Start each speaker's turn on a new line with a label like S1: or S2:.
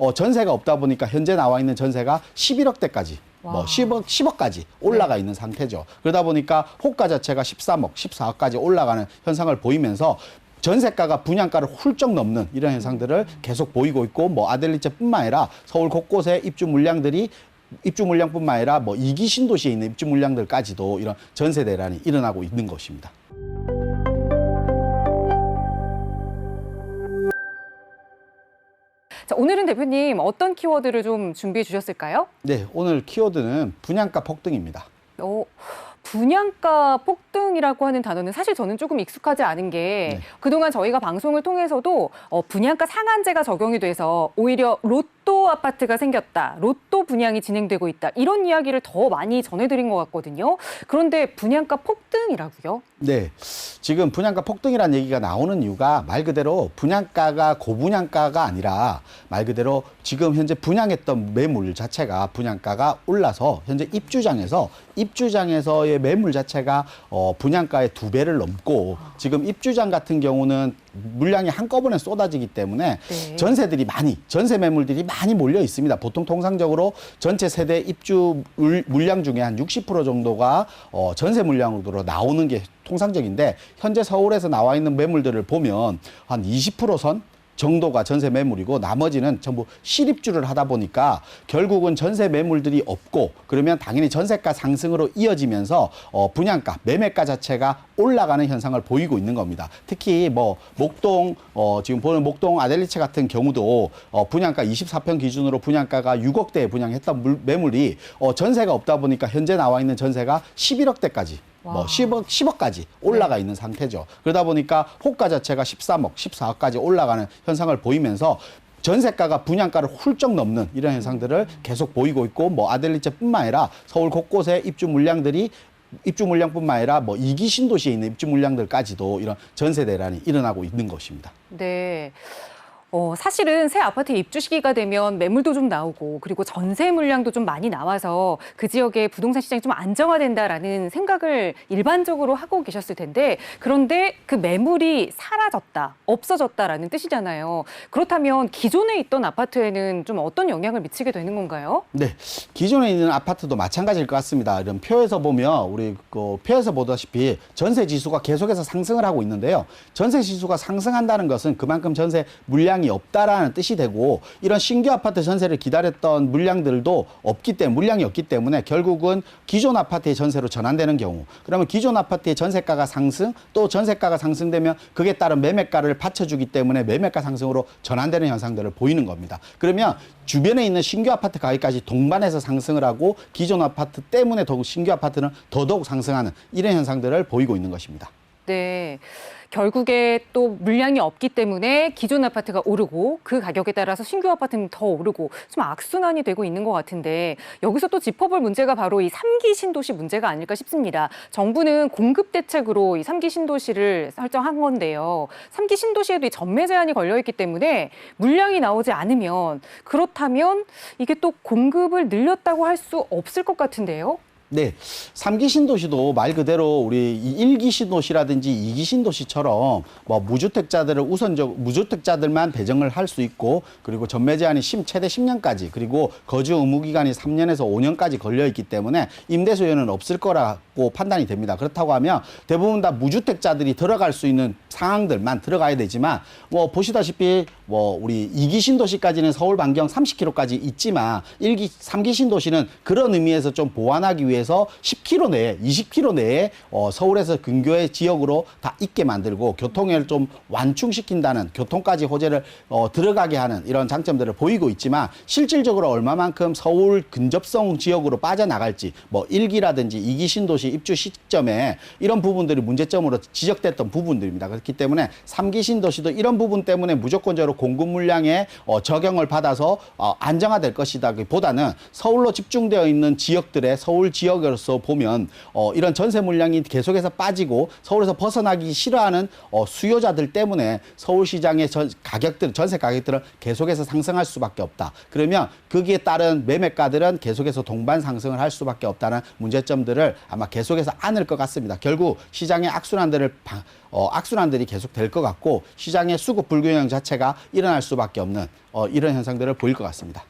S1: 전세가 없다 보니까 현재 나와 있는 전세가 11억대까지 뭐 10억까지 올라가 있는 상태죠. 그러다 보니까 호가 자체가 13억, 14억까지 올라가는 현상을 보이면서 전세가가 분양가를 훌쩍 넘는 이런 현상들을 계속 보이고 있고, 뭐 아델리체뿐만 아니라 서울 곳곳에 입주 물량뿐만 아니라 뭐 2기 신도시에 있는 입주 물량들까지도 이런 전세 대란이 일어나고 있는 것입니다.
S2: 자, 오늘은 대표님 어떤 키워드를 좀 준비해 주셨을까요?
S1: 네, 오늘 키워드는 분양가 폭등입니다.
S2: 분양가 폭등이라고 하는 단어는 사실 저는 조금 익숙하지 않은 게 그동안 저희가 방송을 통해서도 분양가 상한제가 적용이 돼서 오히려 로또 아파트가 생겼다, 로또 분양이 진행되고 있다, 이런 이야기를 더 많이 전해드린 것 같거든요. 그런데 분양가 폭등이라고요?
S1: 네, 지금 분양가 폭등이라는 얘기가 나오는 이유가 말 그대로 분양가가 고분양가가 아니라 말 그대로 지금 현재 분양했던 매물 자체가 분양가가 올라서 현재 입주장에서의 매물 자체가 분양가의 2배를 넘고, 지금 입주장 같은 경우는 물량이 한꺼번에 쏟아지기 때문에 전세 매물들이 많이 몰려 있습니다. 보통 통상적으로 전체 세대 입주 물량 중에 한 60% 정도가 전세 물량으로 나오는 게 통상적인데, 현재 서울에서 나와 있는 매물들을 보면 한 20% 정도가 전세 매물이고 나머지는 전부 실입주를 하다 보니까 결국은 전세 매물들이 없고, 그러면 당연히 전세가 상승으로 이어지면서 분양가, 매매가 자체가 올라가는 현상을 보이고 있는 겁니다. 특히 뭐 목동, 지금 보는 목동 아델리체 같은 경우도 분양가 24평 기준으로 분양가가 6억대에 분양했던 매물이 전세가 없다 보니까 현재 나와 있는 전세가 11억대까지 뭐 10억까지 올라가 있는 상태죠. 그러다 보니까 호가 자체가 13억, 14억까지 올라가는 현상을 보이면서 전세가가 분양가를 훌쩍 넘는 이런 현상들을 계속 보이고 있고, 뭐 아델리체뿐만 아니라 서울 곳곳에 입주 물량뿐만 아니라 뭐 2기 신도시에 있는 입주 물량들까지도 이런 전세 대란이 일어나고 있는 것입니다.
S2: 네. 사실은 새 아파트에 입주 시기가 되면 매물도 좀 나오고, 그리고 전세 물량도 좀 많이 나와서 그 지역의 부동산 시장이 좀 안정화된다라는 생각을 일반적으로 하고 계셨을 텐데, 그런데 그 매물이 사라졌다, 없어졌다라는 뜻이잖아요. 그렇다면 기존에 있던 아파트에는 좀 어떤 영향을 미치게 되는 건가요?
S1: 네, 기존에 있는 아파트도 마찬가지일 것 같습니다. 이런 표에서 보면 우리 표에서 보다시피 전세 지수가 계속해서 상승을 하고 있는데요. 전세 지수가 상승한다는 것은 그만큼 전세 물량이 없다라는 뜻이 되고, 이런 신규 아파트 전세를 기다렸던 물량이 없기 때문에 결국은 기존 아파트의 전세로 전환되는 경우, 그러면 기존 아파트의 전세가가 상승, 또 전세가가 상승되면 그에 따른 매매가를 받쳐주기 때문에 매매가 상승으로 전환되는 현상들을 보이는 겁니다. 그러면 주변에 있는 신규 아파트 가격까지 동반해서 상승을 하고, 기존 아파트 때문에 더욱 신규 아파트는 더더욱 상승하는 이런 현상들을 보이고 있는 것입니다.
S2: 네. 결국에 또 물량이 없기 때문에 기존 아파트가 오르고, 그 가격에 따라서 신규 아파트는 더 오르고, 좀 악순환이 되고 있는 것 같은데, 여기서 또 짚어볼 문제가 바로 이 3기 신도시 문제가 아닐까 싶습니다. 정부는 공급 대책으로 이 3기 신도시를 설정한 건데요. 3기 신도시에도 이 전매 제한이 걸려 있기 때문에 물량이 나오지 않으면, 그렇다면 이게 또 공급을 늘렸다고 할 수 없을 것 같은데요.
S1: 네, 3기 신도시도 말 그대로 우리 1기 신도시라든지 2기 신도시처럼 뭐 무주택자들만 배정을 할 수 있고, 그리고 전매 제한이 최대 10년까지, 그리고 거주 의무 기간이 3년에서 5년까지 걸려 있기 때문에 임대 수요는 없을 거라고 판단이 됩니다. 그렇다고 하면 대부분 다 무주택자들이 들어갈 수 있는 상황들만 들어가야 되지만, 뭐 보시다시피 뭐 우리 2기 신도시까지는 서울 반경 30km까지 있지만 3기 신도시는 그런 의미에서 좀 보완하기 위해서 10km 내에, 20km 내에 서울에서 근교의 지역으로 다 있게 만들고 교통을 좀 완충시킨다는, 교통까지 호재를 들어가게 하는 이런 장점들을 보이고 있지만, 실질적으로 얼마만큼 서울 근접성 지역으로 빠져나갈지, 뭐 1기라든지 2기 신도시 입주 시점에 이런 부분들이 문제점으로 지적됐던 부분들입니다. 그렇기 때문에 3기 신도시도 이런 부분 때문에 무조건적으로 공급 물량에 적용을 받아서 안정화될 것이다 보다는, 서울로 집중되어 있는 지역들의 서울 지역으로서 보면 이런 전세 물량이 계속해서 빠지고 서울에서 벗어나기 싫어하는 수요자들 때문에 서울시장의 전세 가격들은 계속해서 상승할 수밖에 없다. 그러면 거기에 따른 매매가들은 계속해서 동반 상승을 할 수밖에 없다는 문제점들을 아마 계속해서 안을 것 같습니다. 결국 시장의 악순환들이 계속 될 것 같고 시장의 수급 불균형 자체가 일어날 수밖에 없는 이런 현상들을 보일 것 같습니다.